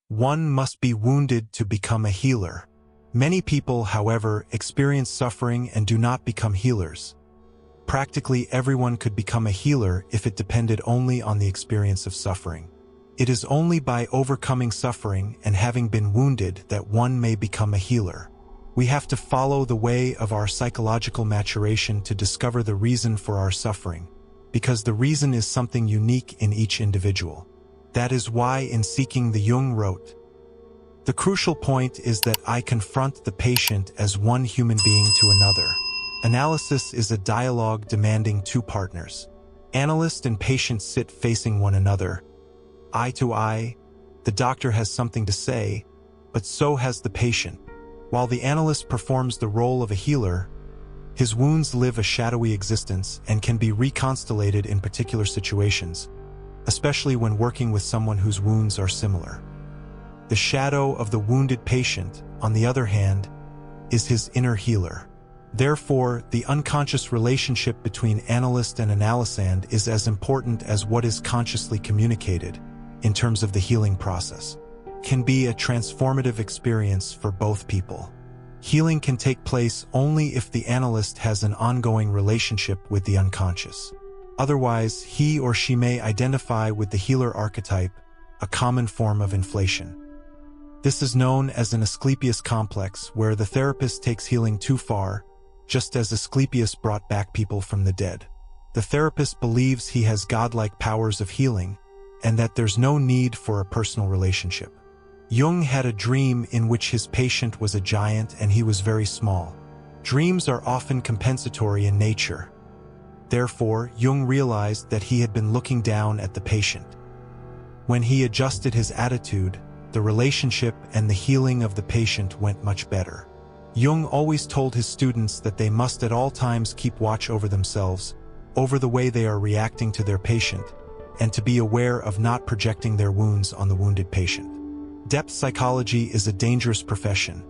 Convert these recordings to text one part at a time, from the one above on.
One must be wounded to become a healer. Many people, however, experience suffering and do not become healers. Practically everyone could become a healer if it depended only on the experience of suffering. It is only by overcoming suffering and having been wounded that one may become a healer. We have to follow the way of our psychological maturation to discover the reason for our suffering, because the reason is something unique in each individual. That is why in Seeking the Jung wrote, "The crucial point is that I confront the patient as one human being to another. Analysis is a dialogue demanding two partners. Analyst and patient sit facing one another. Eye to eye, the doctor has something to say, but so has the patient. While the analyst performs the role of a healer, his wounds live a shadowy existence and can be reconstellated in particular situations, especially when working with someone whose wounds are similar. The shadow of the wounded patient, on the other hand, is his inner healer. Therefore, the unconscious relationship between analyst and analysand is as important as what is consciously communicated, in terms of the healing process. Can be a transformative experience for both people. Healing can take place only if the analyst has an ongoing relationship with the unconscious. Otherwise, he or she may identify with the healer archetype, a common form of inflation. This is known as an Asclepius complex, where the therapist takes healing too far, just as Asclepius brought back people from the dead. The therapist believes he has godlike powers of healing, and that there's no need for a personal relationship. Jung had a dream in which his patient was a giant and he was very small. Dreams are often compensatory in nature. Therefore, Jung realized that he had been looking down at the patient. When he adjusted his attitude, the relationship and the healing of the patient went much better. Jung always told his students that they must at all times keep watch over themselves, over the way they are reacting to their patient, and to be aware of not projecting their wounds on the wounded patient. Depth psychology is a dangerous profession,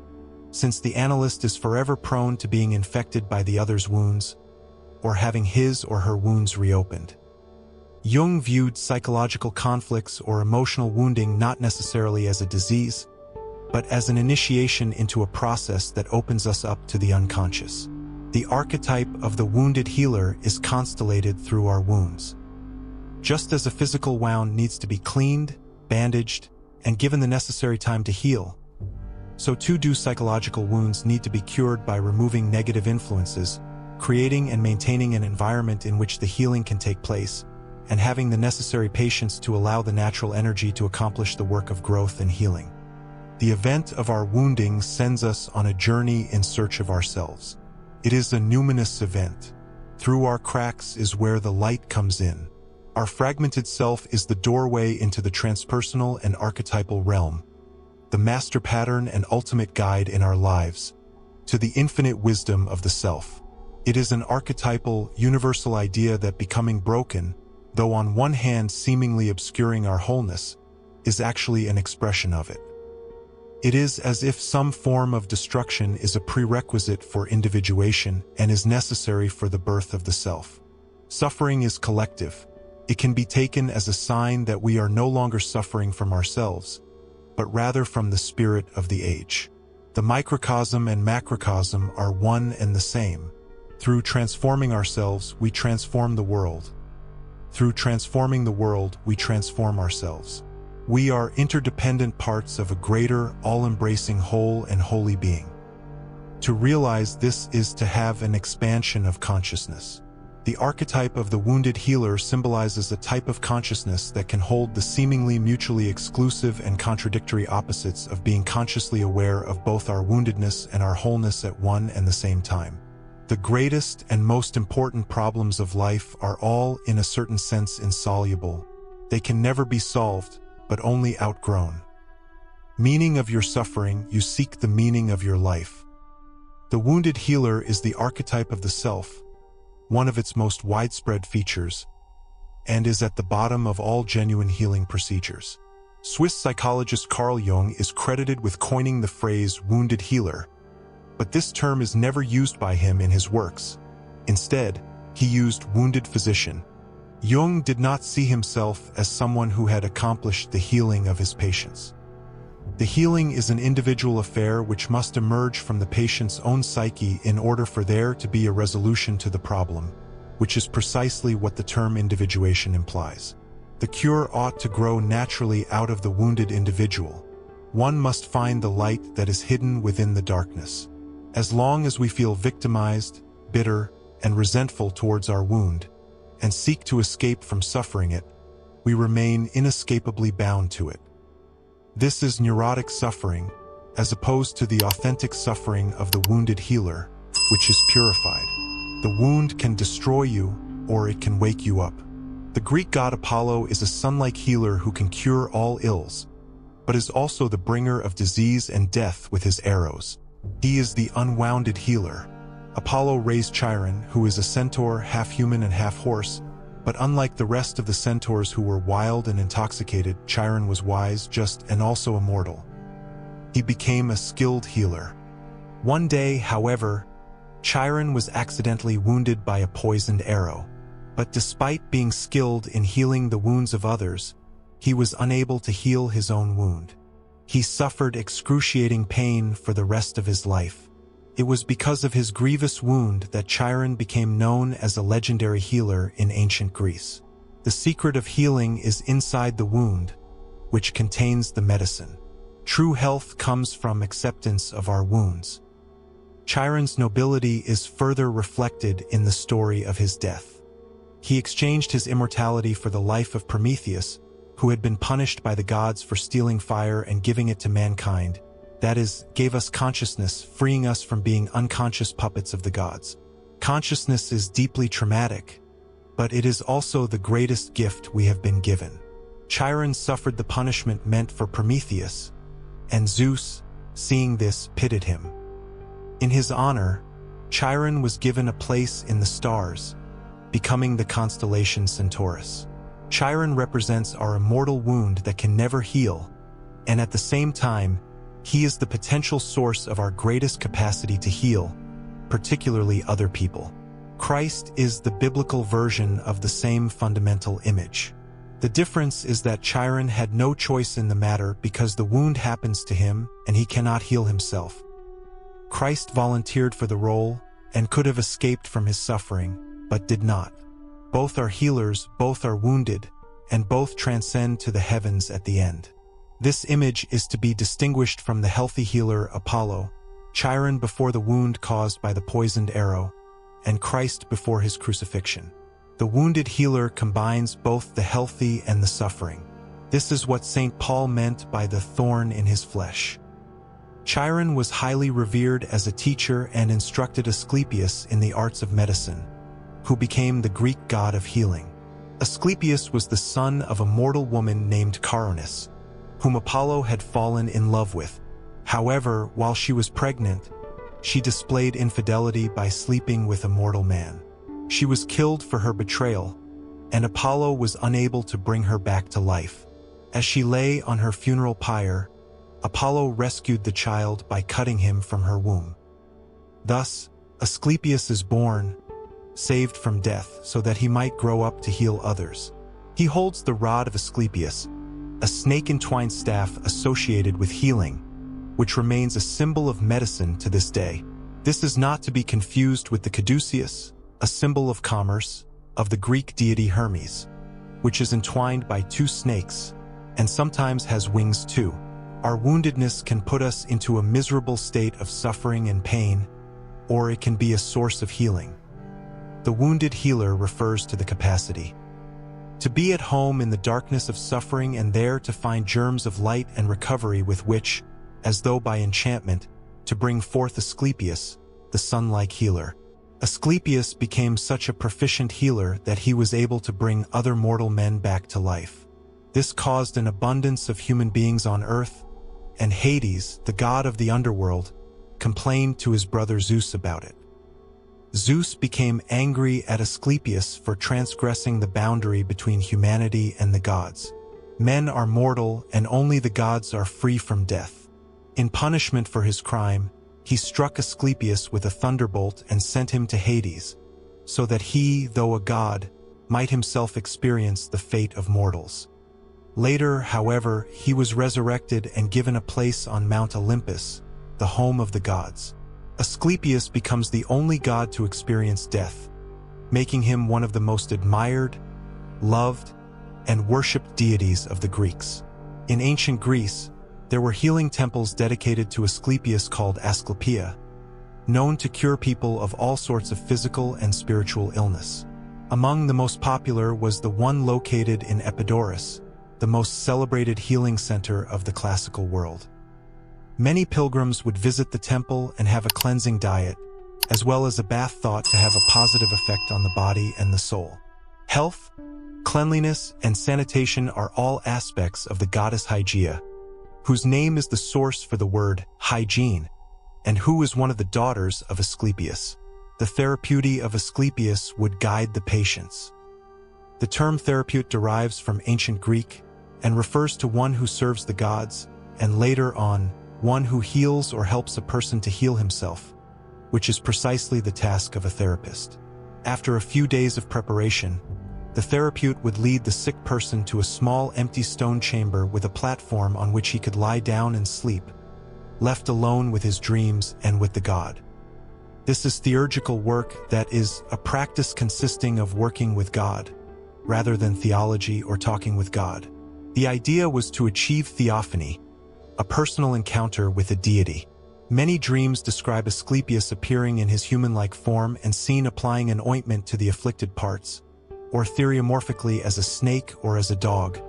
since the analyst is forever prone to being infected by the other's wounds, or having his or her wounds reopened. Jung viewed psychological conflicts or emotional wounding not necessarily as a disease, but as an initiation into a process that opens us up to the unconscious. The archetype of the wounded healer is constellated through our wounds. Just as a physical wound needs to be cleaned, bandaged, and given the necessary time to heal, so too do psychological wounds need to be cured by removing negative influences, creating and maintaining an environment in which the healing can take place, and having the necessary patience to allow the natural energy to accomplish the work of growth and healing. The event of our wounding sends us on a journey in search of ourselves. It is a numinous event. Through our cracks is where the light comes in. Our fragmented self is the doorway into the transpersonal and archetypal realm, the master pattern and ultimate guide in our lives, to the infinite wisdom of the self. It is an archetypal, universal idea that becoming broken, though on one hand seemingly obscuring our wholeness, is actually an expression of it. It is as if some form of destruction is a prerequisite for individuation and is necessary for the birth of the self. Suffering is collective. It can be taken as a sign that we are no longer suffering from ourselves, but rather from the spirit of the age. The microcosm and macrocosm are one and the same. Through transforming ourselves, we transform the world. Through transforming the world, we transform ourselves. We are interdependent parts of a greater, all-embracing whole and holy being. To realize this is to have an expansion of consciousness. The archetype of the wounded healer symbolizes a type of consciousness that can hold the seemingly mutually exclusive and contradictory opposites of being consciously aware of both our woundedness and our wholeness at one and the same time. The greatest and most important problems of life are all, in a certain sense, insoluble. They can never be solved, but only outgrown. Meaning of your suffering, you seek the meaning of your life. The wounded healer is the archetype of the self, one of its most widespread features, and is at the bottom of all genuine healing procedures. Swiss psychologist Carl Jung is credited with coining the phrase wounded healer, but this term is never used by him in his works. Instead, he used wounded physician. Jung did not see himself as someone who had accomplished the healing of his patients. The healing is an individual affair which must emerge from the patient's own psyche in order for there to be a resolution to the problem, which is precisely what the term individuation implies. The cure ought to grow naturally out of the wounded individual. One must find the light that is hidden within the darkness. As long as we feel victimized, bitter, and resentful towards our wound, and seek to escape from suffering it, we remain inescapably bound to it. This is neurotic suffering, as opposed to the authentic suffering of the wounded healer, which is purified. The wound can destroy you, or it can wake you up. The Greek god Apollo is a sun-like healer who can cure all ills, but is also the bringer of disease and death with his arrows. He is the unwounded healer. Apollo raised Chiron, who is a centaur, half human and half horse, but unlike the rest of the centaurs who were wild and intoxicated, Chiron was wise, just, and also immortal. He became a skilled healer. One day, however, Chiron was accidentally wounded by a poisoned arrow. But despite being skilled in healing the wounds of others, he was unable to heal his own wound. He suffered excruciating pain for the rest of his life. It was because of his grievous wound that Chiron became known as a legendary healer in ancient Greece. The secret of healing is inside the wound, which contains the medicine. True health comes from acceptance of our wounds. Chiron's nobility is further reflected in the story of his death. He exchanged his immortality for the life of Prometheus, who had been punished by the gods for stealing fire and giving it to mankind. That is, gave us consciousness, freeing us from being unconscious puppets of the gods. Consciousness is deeply traumatic, but it is also the greatest gift we have been given. Chiron suffered the punishment meant for Prometheus, and Zeus, seeing this, pitied him. In his honor, Chiron was given a place in the stars, becoming the constellation Centaurus. Chiron represents our immortal wound that can never heal, and at the same time, he is the potential source of our greatest capacity to heal, particularly other people. Christ is the biblical version of the same fundamental image. The difference is that Chiron had no choice in the matter because the wound happens to him and he cannot heal himself. Christ volunteered for the role and could have escaped from his suffering, but did not. Both are healers, both are wounded, and both transcend to the heavens at the end. This image is to be distinguished from the healthy healer Apollo, Chiron before the wound caused by the poisoned arrow, and Christ before his crucifixion. The wounded healer combines both the healthy and the suffering. This is what St. Paul meant by the thorn in his flesh. Chiron was highly revered as a teacher and instructed Asclepius in the arts of medicine, who became the Greek god of healing. Asclepius was the son of a mortal woman named Coronis, whom Apollo had fallen in love with. However, while she was pregnant, she displayed infidelity by sleeping with a mortal man. She was killed for her betrayal, and Apollo was unable to bring her back to life. As she lay on her funeral pyre, Apollo rescued the child by cutting him from her womb. Thus, Asclepius is born, saved from death so that he might grow up to heal others. He holds the rod of Asclepius, a snake-entwined staff associated with healing, which remains a symbol of medicine to this day. This is not to be confused with the caduceus, a symbol of commerce, of the Greek deity Hermes, which is entwined by two snakes, and sometimes has wings too. Our woundedness can put us into a miserable state of suffering and pain, or it can be a source of healing. The wounded healer refers to the capacity to be at home in the darkness of suffering and there to find germs of light and recovery with which, as though by enchantment, to bring forth Asclepius, the sun-like healer. Asclepius became such a proficient healer that he was able to bring other mortal men back to life. This caused an abundance of human beings on earth, and Hades, the god of the underworld, complained to his brother Zeus about it. Zeus became angry at Asclepius for transgressing the boundary between humanity and the gods. Men are mortal and only the gods are free from death. In punishment for his crime, he struck Asclepius with a thunderbolt and sent him to Hades, so that he, though a god, might himself experience the fate of mortals. Later, however, he was resurrected and given a place on Mount Olympus, the home of the gods. Asclepius becomes the only god to experience death, making him one of the most admired, loved, and worshipped deities of the Greeks. In ancient Greece, there were healing temples dedicated to Asclepius called Asclepia, known to cure people of all sorts of physical and spiritual illness. Among the most popular was the one located in Epidaurus, the most celebrated healing center of the classical world. Many pilgrims would visit the temple and have a cleansing diet, as well as a bath thought to have a positive effect on the body and the soul. Health, cleanliness, and sanitation are all aspects of the goddess Hygeia, whose name is the source for the word hygiene, and who is one of the daughters of Asclepius. The therapeuty of Asclepius would guide the patients. The term therapeut derives from ancient Greek and refers to one who serves the gods, and later on, one who heals or helps a person to heal himself, which is precisely the task of a therapist. After a few days of preparation, the therapeut would lead the sick person to a small empty stone chamber with a platform on which he could lie down and sleep, left alone with his dreams and with the god. This is theurgical work, that is, a practice consisting of working with God, rather than theology or talking with God. The idea was to achieve theophany, a personal encounter with a deity. Many dreams describe Asclepius appearing in his human-like form and seen applying an ointment to the afflicted parts, or theriomorphically as a snake or as a dog,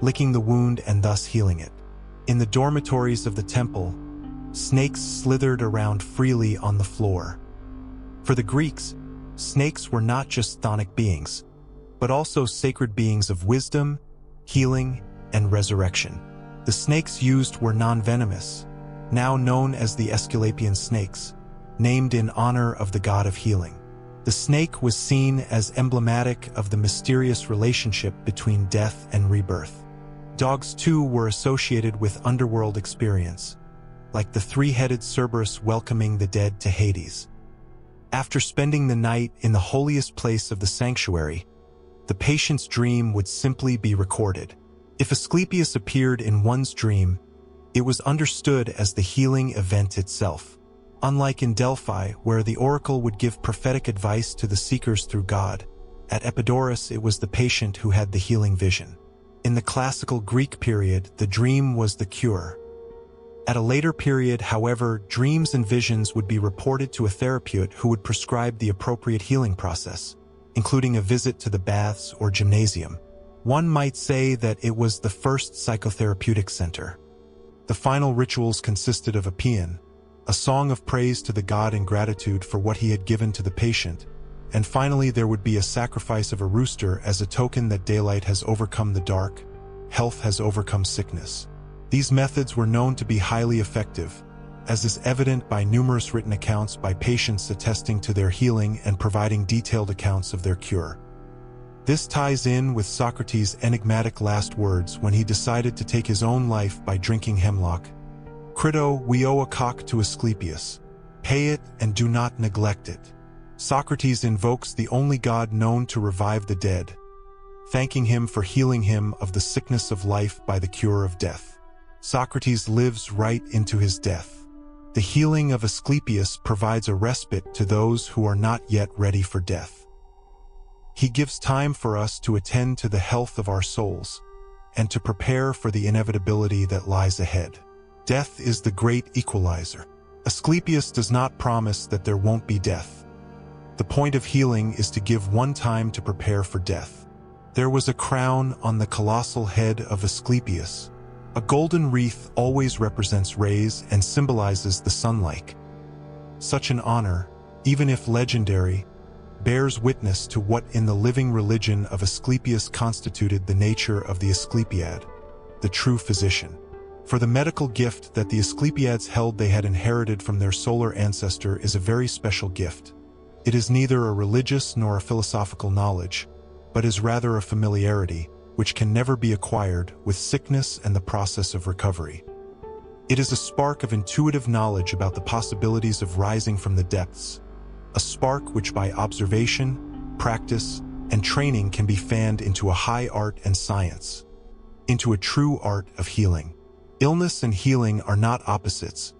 licking the wound and thus healing it. In the dormitories of the temple, snakes slithered around freely on the floor. For the Greeks, snakes were not just chthonic beings, but also sacred beings of wisdom, healing, and resurrection. The snakes used were non-venomous, now known as the Aesculapian snakes, named in honor of the god of healing. The snake was seen as emblematic of the mysterious relationship between death and rebirth. Dogs, too, were associated with underworld experience, like the three-headed Cerberus welcoming the dead to Hades. After spending the night in the holiest place of the sanctuary, the patient's dream would simply be recorded. If Asclepius appeared in one's dream, it was understood as the healing event itself. Unlike in Delphi, where the oracle would give prophetic advice to the seekers through God, at Epidaurus it was the patient who had the healing vision. In the classical Greek period, the dream was the cure. At a later period, however, dreams and visions would be reported to a therapeut who would prescribe the appropriate healing process, including a visit to the baths or gymnasium. One might say that it was the first psychotherapeutic center. The final rituals consisted of a paean, a song of praise to the god in gratitude for what he had given to the patient, and finally there would be a sacrifice of a rooster as a token that daylight has overcome the dark, health has overcome sickness. These methods were known to be highly effective, as is evident by numerous written accounts by patients attesting to their healing and providing detailed accounts of their cure. This ties in with Socrates' enigmatic last words when he decided to take his own life by drinking hemlock. Crito, we owe a cock to Asclepius. Pay it and do not neglect it. Socrates invokes the only god known to revive the dead, thanking him for healing him of the sickness of life by the cure of death. Socrates lives right into his death. The healing of Asclepius provides a respite to those who are not yet ready for death. He gives time for us to attend to the health of our souls and to prepare for the inevitability that lies ahead. Death is the great equalizer. Asclepius does not promise that there won't be death. The point of healing is to give one time to prepare for death. There was a crown on the colossal head of Asclepius. A golden wreath always represents rays and symbolizes the sunlight. Such an honor, even if legendary, bears witness to what in the living religion of Asclepius constituted the nature of the Asclepiad, the true physician. For the medical gift that the Asclepiads held they had inherited from their solar ancestor is a very special gift. It is neither a religious nor a philosophical knowledge, but is rather a familiarity, which can never be acquired with sickness and the process of recovery. It is a spark of intuitive knowledge about the possibilities of rising from the depths, a spark which by observation, practice, and training can be fanned into a high art and science. into a true art of healing. Illness and healing are not opposites,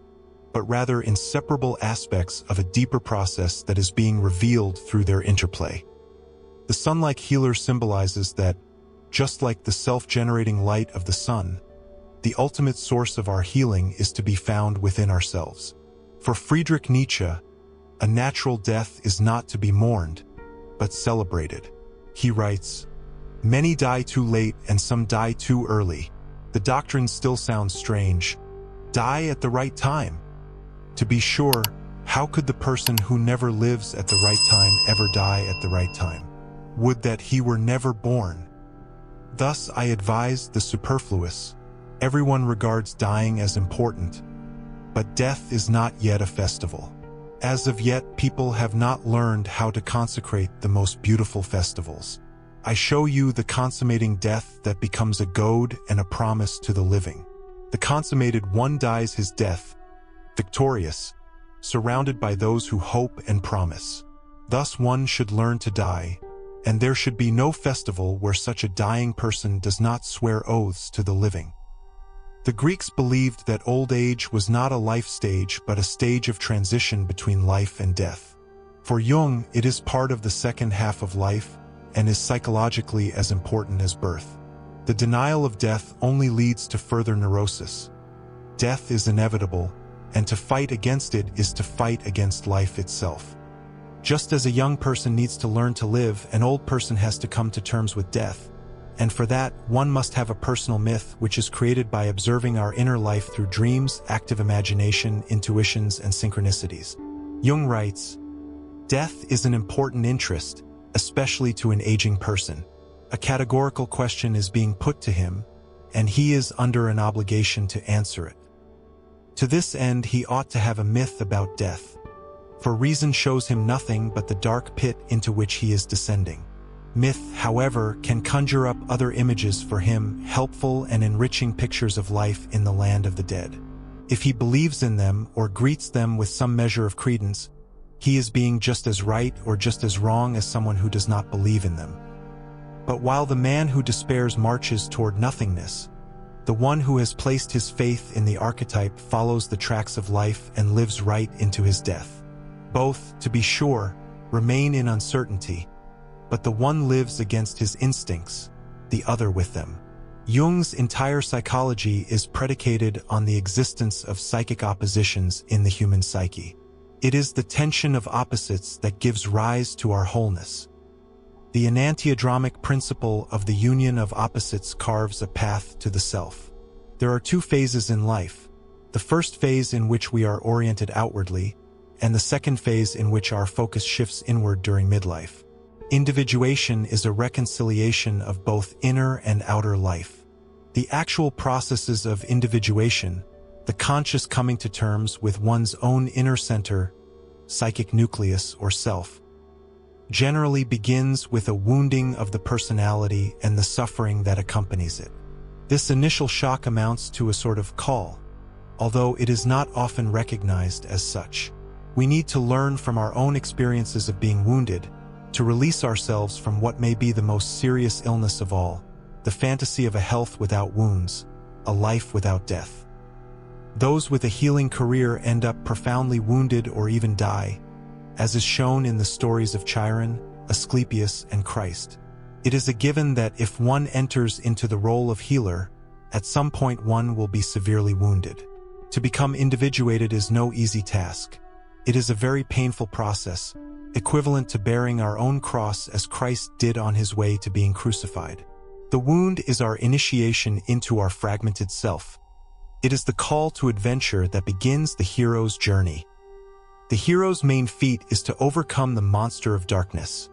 but rather inseparable aspects of a deeper process that is being revealed through their interplay. The sun-like healer symbolizes that, just like the self-generating light of the sun, the ultimate source of our healing is to be found within ourselves. For Friedrich Nietzsche, a natural death is not to be mourned, but celebrated. He writes, "Many die too late and some die too early. The doctrine still sounds strange. Die at the right time. To be sure, how could the person who never lives at the right time ever die at the right time? Would that he were never born. Thus I advise the superfluous. Everyone regards dying as important, but death is not yet a festival. As of yet, people have not learned how to consecrate the most beautiful festivals. I show you the consummating death that becomes a goad and a promise to the living. The consummated one dies his death, victorious, surrounded by those who hope and promise. Thus one should learn to die, and there should be no festival where such a dying person does not swear oaths to the living." The Greeks believed that old age was not a life stage but a stage of transition between life and death. For Jung, it is part of the second half of life and is psychologically as important as birth. The denial of death only leads to further neurosis. Death is inevitable, and to fight against it is to fight against life itself. Just as a young person needs to learn to live, an old person has to come to terms with death. And for that, one must have a personal myth which is created by observing our inner life through dreams, active imagination, intuitions, and synchronicities. Jung writes, "Death is an important interest, especially to an aging person. A categorical question is being put to him, and he is under an obligation to answer it. To this end, he ought to have a myth about death, for reason shows him nothing but the dark pit into which he is descending. Myth, however, can conjure up other images for him, helpful and enriching pictures of life in the land of the dead. If he believes in them or greets them with some measure of credence, he is being just as right or just as wrong as someone who does not believe in them. But while the man who despairs marches toward nothingness, the one who has placed his faith in the archetype follows the tracks of life and lives right into his death. Both, to be sure, remain in uncertainty, but the one lives against his instincts, the other with them." Jung's entire psychology is predicated on the existence of psychic oppositions in the human psyche. It is the tension of opposites that gives rise to our wholeness. The enantiodromic principle of the union of opposites carves a path to the self. There are two phases in life, the first phase in which we are oriented outwardly, and the second phase in which our focus shifts inward during midlife. Individuation is a reconciliation of both inner and outer life. The actual processes of individuation, the conscious coming to terms with one's own inner center, psychic nucleus or self, generally begins with a wounding of the personality and the suffering that accompanies it. This initial shock amounts to a sort of call, although it is not often recognized as such. We need to learn from our own experiences of being wounded to release ourselves from what may be the most serious illness of all, the fantasy of a health without wounds, a life without death. Those with a healing career end up profoundly wounded or even die, as is shown in the stories of Chiron, Asclepius, and Christ. It is a given that if one enters into the role of healer, at some point one will be severely wounded. To become individuated is no easy task. It is a very painful process, equivalent to bearing our own cross as Christ did on his way to being crucified. The wound is our initiation into our fragmented self. It is the call to adventure that begins the hero's journey. The hero's main feat is to overcome the monster of darkness.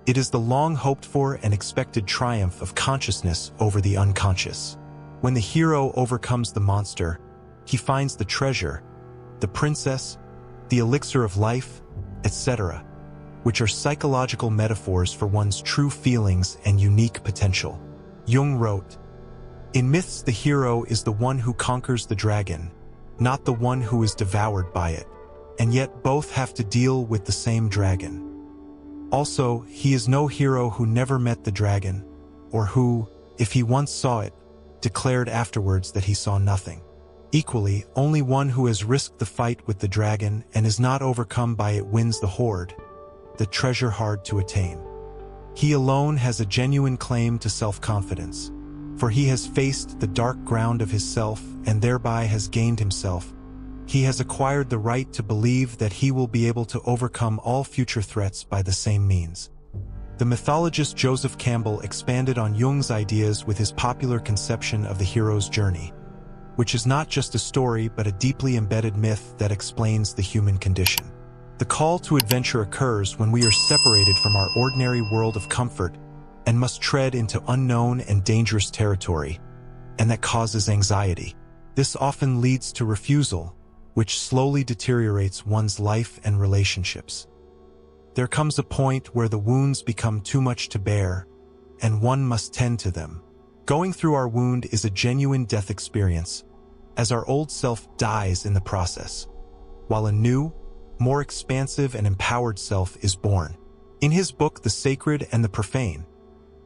It is the long-hoped-for and expected triumph of consciousness over the unconscious. When the hero overcomes the monster, he finds the treasure, the princess, the elixir of life, etc., which are psychological metaphors for one's true feelings and unique potential. Jung wrote, "In myths, the hero is the one who conquers the dragon, not the one who is devoured by it, and yet both have to deal with the same dragon. Also, he is no hero who never met the dragon, or who, if he once saw it, declared afterwards that he saw nothing. Equally, only one who has risked the fight with the dragon and is not overcome by it wins the hoard, the treasure hard to attain. He alone has a genuine claim to self-confidence, for he has faced the dark ground of his self and thereby has gained himself. He has acquired the right to believe that he will be able to overcome all future threats by the same means. The mythologist Joseph Campbell expanded on Jung's ideas with his popular conception of the hero's journey, which is not just a story but a deeply embedded myth that explains the human condition. The call to adventure occurs when we are separated from our ordinary world of comfort and must tread into unknown and dangerous territory, and that causes anxiety. This often leads to refusal, which slowly deteriorates one's life and relationships. There comes a point where the wounds become too much to bear, and one must tend to them. Going through our wound is a genuine death experience, as our old self dies in the process, while a new, more expansive and empowered self is born. In his book The Sacred and the Profane,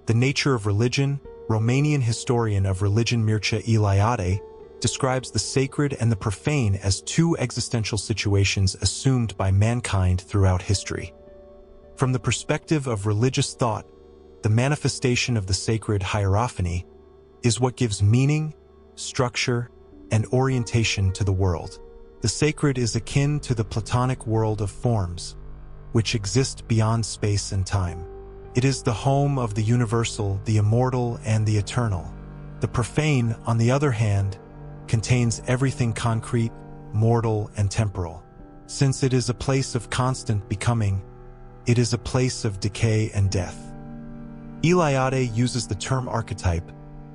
The Nature of Religion, Romanian historian of religion Mircea Eliade describes the sacred and the profane as two existential situations assumed by mankind throughout history. From the perspective of religious thought, the manifestation of the sacred hierophany is what gives meaning, structure, and orientation to the world. The sacred is akin to the Platonic world of forms, which exist beyond space and time. It is the home of the universal, the immortal, and the eternal. The profane, on the other hand, contains everything concrete, mortal, and temporal. Since it is a place of constant becoming, it is a place of decay and death. Eliade uses the term archetype,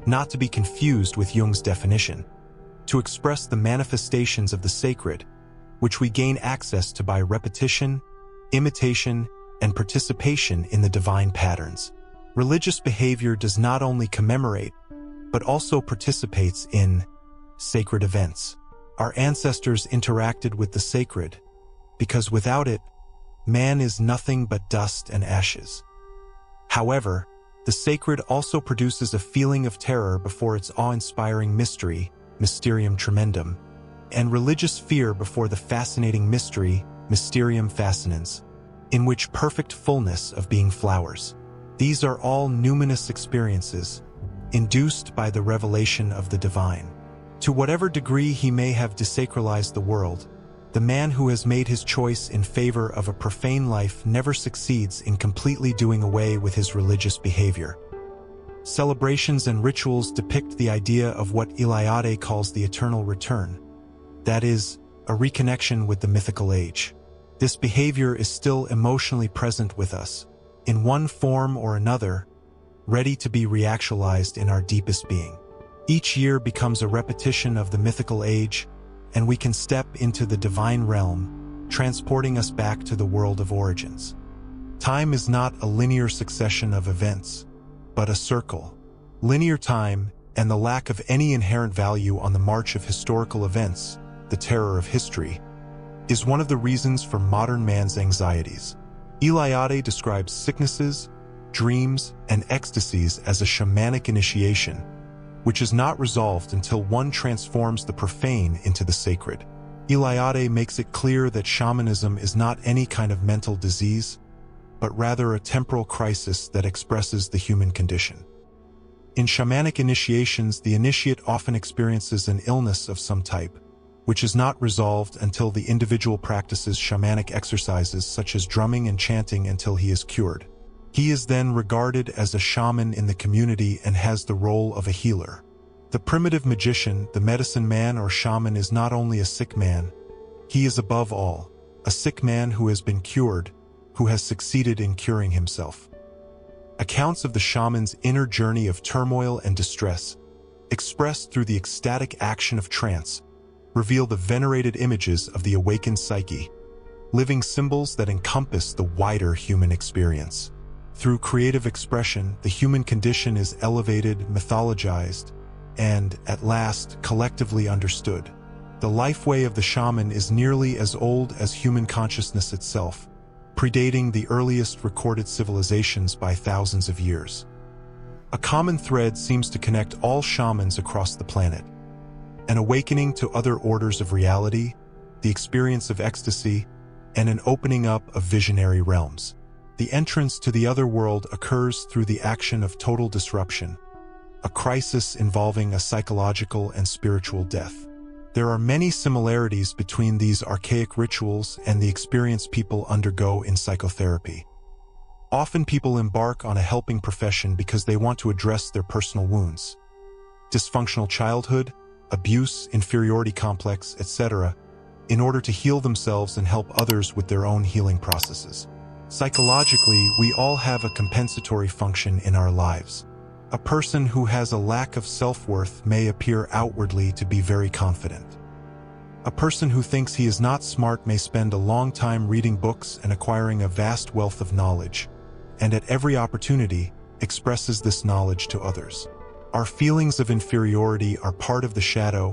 not to be confused with Jung's definition, to express the manifestations of the sacred, which we gain access to by repetition, imitation, and participation in the divine patterns. Religious behavior does not only commemorate, but also participates in sacred events. Our ancestors interacted with the sacred, because without it, man is nothing but dust and ashes. However, the sacred also produces a feeling of terror before its awe-inspiring mystery, mysterium tremendum, and religious fear before the fascinating mystery, mysterium fascinans, in which perfect fullness of being flowers. These are all numinous experiences, induced by the revelation of the divine. To whatever degree he may have desacralized the world, the man who has made his choice in favor of a profane life never succeeds in completely doing away with his religious behavior. Celebrations and rituals depict the idea of what Eliade calls the eternal return, that is, a reconnection with the mythical age. This behavior is still emotionally present with us, in one form or another, ready to be reactualized in our deepest being. Each year becomes a repetition of the mythical age, and we can step into the divine realm, transporting us back to the world of origins. Time is not a linear succession of events, but a circle. Linear time, and the lack of any inherent value on the march of historical events, the terror of history, is one of the reasons for modern man's anxieties. Eliade describes sicknesses, dreams, and ecstasies as a shamanic initiation, which is not resolved until one transforms the profane into the sacred. Eliade makes it clear that shamanism is not any kind of mental disease, but rather a temporal crisis that expresses the human condition. In shamanic initiations, the initiate often experiences an illness of some type, which is not resolved until the individual practices shamanic exercises such as drumming and chanting until he is cured. He is then regarded as a shaman in the community and has the role of a healer. The primitive magician, the medicine man or shaman, is not only a sick man, he is above all a sick man who has been cured, who has succeeded in curing himself. Accounts of the shaman's inner journey of turmoil and distress, expressed through the ecstatic action of trance, reveal the venerated images of the awakened psyche, living symbols that encompass the wider human experience. Through creative expression, the human condition is elevated, mythologized, and, at last, collectively understood. The lifeway of the shaman is nearly as old as human consciousness itself, predating the earliest recorded civilizations by thousands of years. A common thread seems to connect all shamans across the planet. An awakening to other orders of reality, the experience of ecstasy, and an opening up of visionary realms. The entrance to the other world occurs through the action of total disruption, a crisis involving a psychological and spiritual death. There are many similarities between these archaic rituals and the experience people undergo in psychotherapy. Often people embark on a helping profession because they want to address their personal wounds. Dysfunctional childhood, abuse, inferiority complex, etc., in order to heal themselves and help others with their own healing processes. Psychologically, we all have a compensatory function in our lives. A person who has a lack of self-worth may appear outwardly to be very confident. A person who thinks he is not smart may spend a long time reading books and acquiring a vast wealth of knowledge, and at every opportunity, expresses this knowledge to others. Our feelings of inferiority are part of the shadow,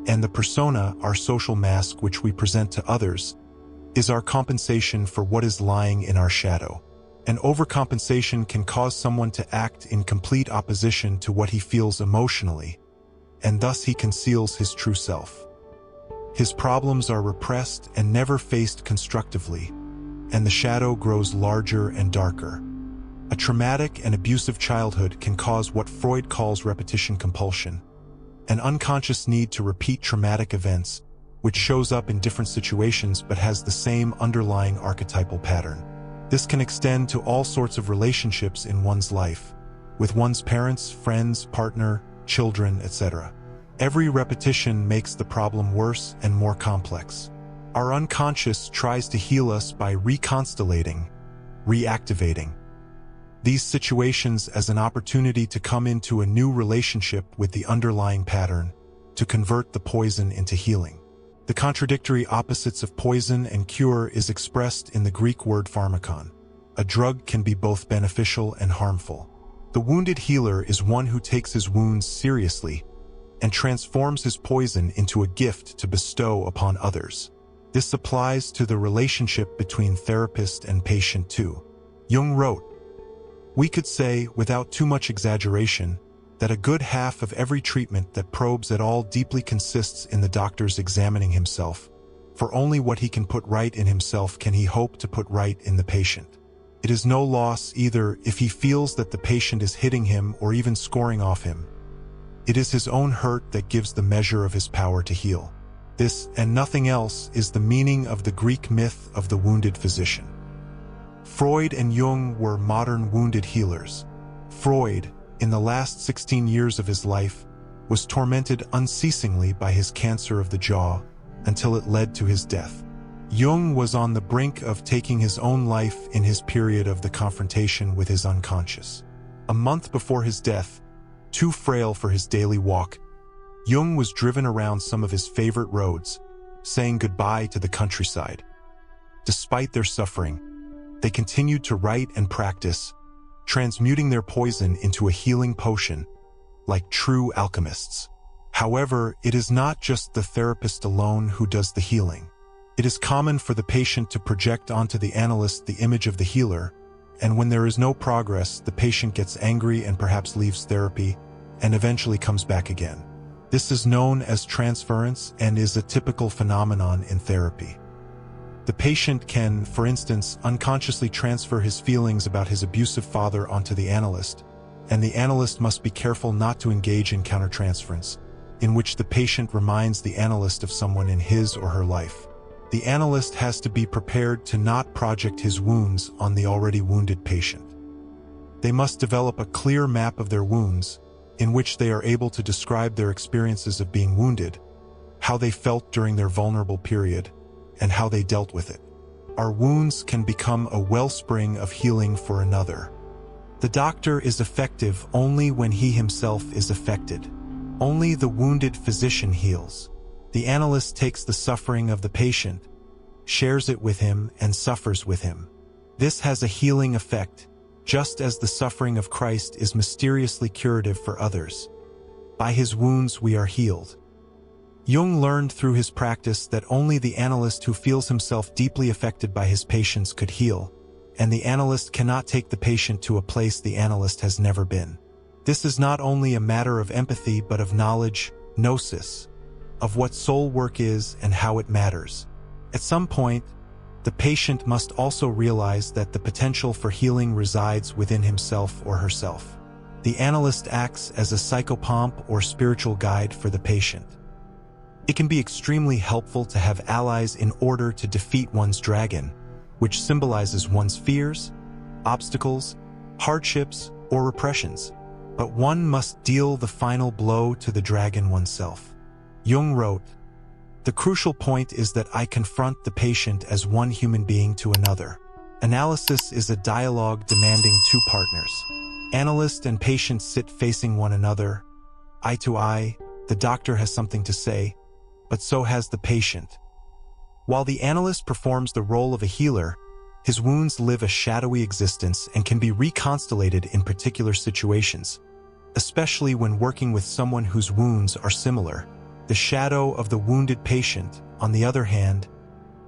and the persona, our social mask which we present to others, is our compensation for what is lying in our shadow. An overcompensation can cause someone to act in complete opposition to what he feels emotionally, and thus he conceals his true self. His problems are repressed and never faced constructively, and the shadow grows larger and darker. A traumatic and abusive childhood can cause what Freud calls repetition compulsion, an unconscious need to repeat traumatic events, which shows up in different situations but has the same underlying archetypal pattern. This can extend to all sorts of relationships in one's life, with one's parents, friends, partner, children, etc. Every repetition makes the problem worse and more complex. Our unconscious tries to heal us by reconstellating, reactivating these situations as an opportunity to come into a new relationship with the underlying pattern, to convert the poison into healing. The contradictory opposites of poison and cure is expressed in the Greek word pharmakon. A drug can be both beneficial and harmful. The wounded healer is one who takes his wounds seriously and transforms his poison into a gift to bestow upon others. This applies to the relationship between therapist and patient too. Jung wrote, "We could say, without too much exaggeration, that a good half of every treatment that probes at all deeply consists in the doctor's examining himself, for only what he can put right in himself can he hope to put right in the patient. It is no loss either if he feels that the patient is hitting him or even scoring off him. It is his own hurt that gives the measure of his power to heal. This, and nothing else, is the meaning of the Greek myth of the wounded physician." Freud and Jung were modern wounded healers. Freud, in the last 16 years of his life, was tormented unceasingly by his cancer of the jaw until it led to his death. Jung was on the brink of taking his own life in his period of the confrontation with his unconscious. A month before his death, too frail for his daily walk, Jung was driven around some of his favorite roads, saying goodbye to the countryside. Despite their suffering, they continued to write and practice, transmuting their poison into a healing potion, like true alchemists. However, it is not just the therapist alone who does the healing. It is common for the patient to project onto the analyst the image of the healer, and when there is no progress, the patient gets angry and perhaps leaves therapy, and eventually comes back again. This is known as transference and is a typical phenomenon in therapy. The patient can, for instance, unconsciously transfer his feelings about his abusive father onto the analyst, and the analyst must be careful not to engage in countertransference, in which the patient reminds the analyst of someone in his or her life. The analyst has to be prepared to not project his wounds on the already wounded patient. They must develop a clear map of their wounds, in which they are able to describe their experiences of being wounded, how they felt during their vulnerable period, and how they dealt with it. Our wounds can become a wellspring of healing for another. The doctor is effective only when he himself is affected. Only the wounded physician heals. The analyst takes the suffering of the patient, shares it with him, and suffers with him. This has a healing effect, just as the suffering of Christ is mysteriously curative for others. By his wounds we are healed. Jung learned through his practice that only the analyst who feels himself deeply affected by his patients could heal, and the analyst cannot take the patient to a place the analyst has never been. This is not only a matter of empathy but of knowledge, gnosis, of what soul work is and how it matters. At some point, the patient must also realize that the potential for healing resides within himself or herself. The analyst acts as a psychopomp or spiritual guide for the patient. It can be extremely helpful to have allies in order to defeat one's dragon, which symbolizes one's fears, obstacles, hardships, or repressions. But one must deal the final blow to the dragon oneself. Jung wrote, "The crucial point is that I confront the patient as one human being to another. Analysis is a dialogue demanding two partners. Analyst and patient sit facing one another, eye to eye. The doctor has something to say, but so has the patient. While the analyst performs the role of a healer, his wounds live a shadowy existence and can be reconstellated in particular situations, especially when working with someone whose wounds are similar. The shadow of the wounded patient, on the other hand,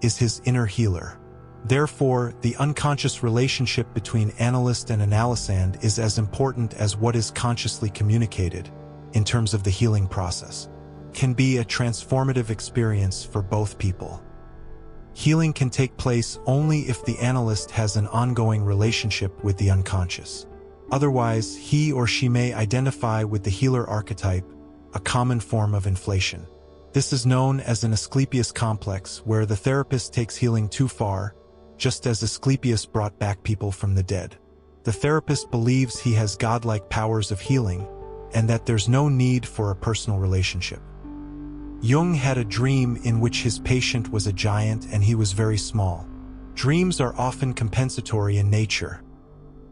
is his inner healer. Therefore, the unconscious relationship between analyst and analysand is as important as what is consciously communicated, in terms of the healing process. Can be a transformative experience for both people. Healing can take place only if the analyst has an ongoing relationship with the unconscious. Otherwise, he or she may identify with the healer archetype, a common form of inflation. This is known as an Asclepius complex, where the therapist takes healing too far, just as Asclepius brought back people from the dead. The therapist believes he has godlike powers of healing, and that there's no need for a personal relationship. Jung had a dream in which his patient was a giant and he was very small. Dreams are often compensatory in nature.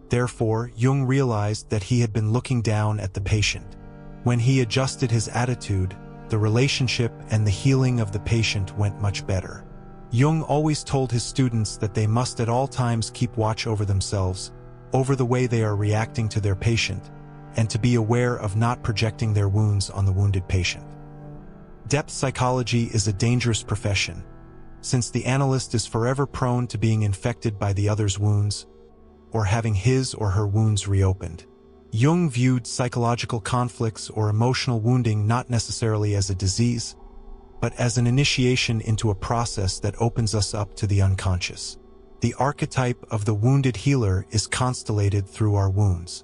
Therefore, Jung realized that he had been looking down at the patient. When he adjusted his attitude, the relationship and the healing of the patient went much better. Jung always told his students that they must at all times keep watch over themselves, over the way they are reacting to their patient, and to be aware of not projecting their wounds on the wounded patient. Depth psychology is a dangerous profession, since the analyst is forever prone to being infected by the other's wounds, or having his or her wounds reopened. Jung viewed psychological conflicts or emotional wounding not necessarily as a disease, but as an initiation into a process that opens us up to the unconscious. The archetype of the wounded healer is constellated through our wounds.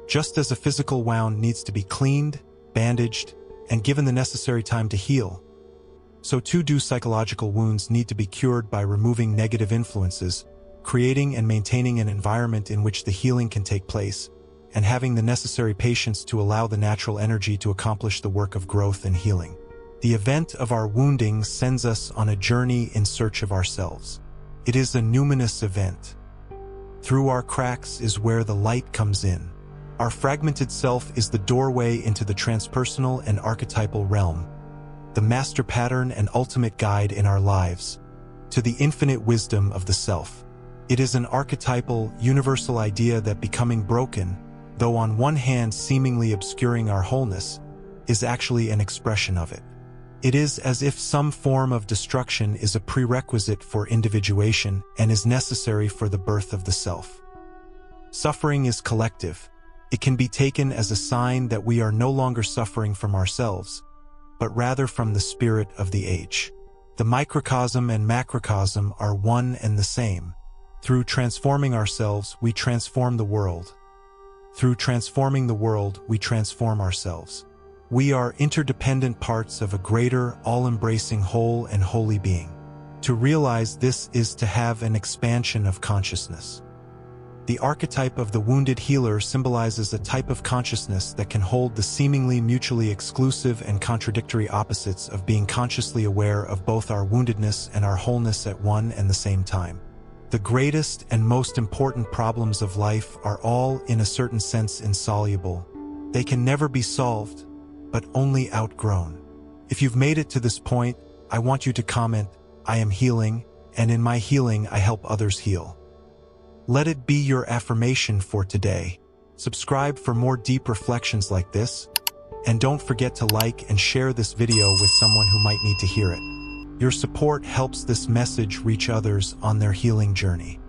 Just as a physical wound needs to be cleaned, bandaged, and given the necessary time to heal, so too do psychological wounds need to be cured by removing negative influences, creating and maintaining an environment in which the healing can take place, and having the necessary patience to allow the natural energy to accomplish the work of growth and healing. The event of our wounding sends us on a journey in search of ourselves. It is a numinous event. Through our cracks is where the light comes in. Our fragmented self is the doorway into the transpersonal and archetypal realm, the master pattern and ultimate guide in our lives, to the infinite wisdom of the self. It is an archetypal, universal idea that becoming broken, though on one hand seemingly obscuring our wholeness, is actually an expression of it. It is as if some form of destruction is a prerequisite for individuation and is necessary for the birth of the self. Suffering is collective. It can be taken as a sign that we are no longer suffering from ourselves, but rather from the spirit of the age. The microcosm and macrocosm are one and the same. Through transforming ourselves, we transform the world. Through transforming the world, we transform ourselves. We are interdependent parts of a greater, all-embracing whole and holy being. To realize this is to have an expansion of consciousness. The archetype of the wounded healer symbolizes a type of consciousness that can hold the seemingly mutually exclusive and contradictory opposites of being consciously aware of both our woundedness and our wholeness at one and the same time. The greatest and most important problems of life are all, in a certain sense, insoluble. They can never be solved, but only outgrown. If you've made it to this point, I want you to comment, "I am healing, and in my healing I help others heal." Let it be your affirmation for today. Subscribe for more deep reflections like this, and don't forget to like and share this video with someone who might need to hear it. Your support helps this message reach others on their healing journey.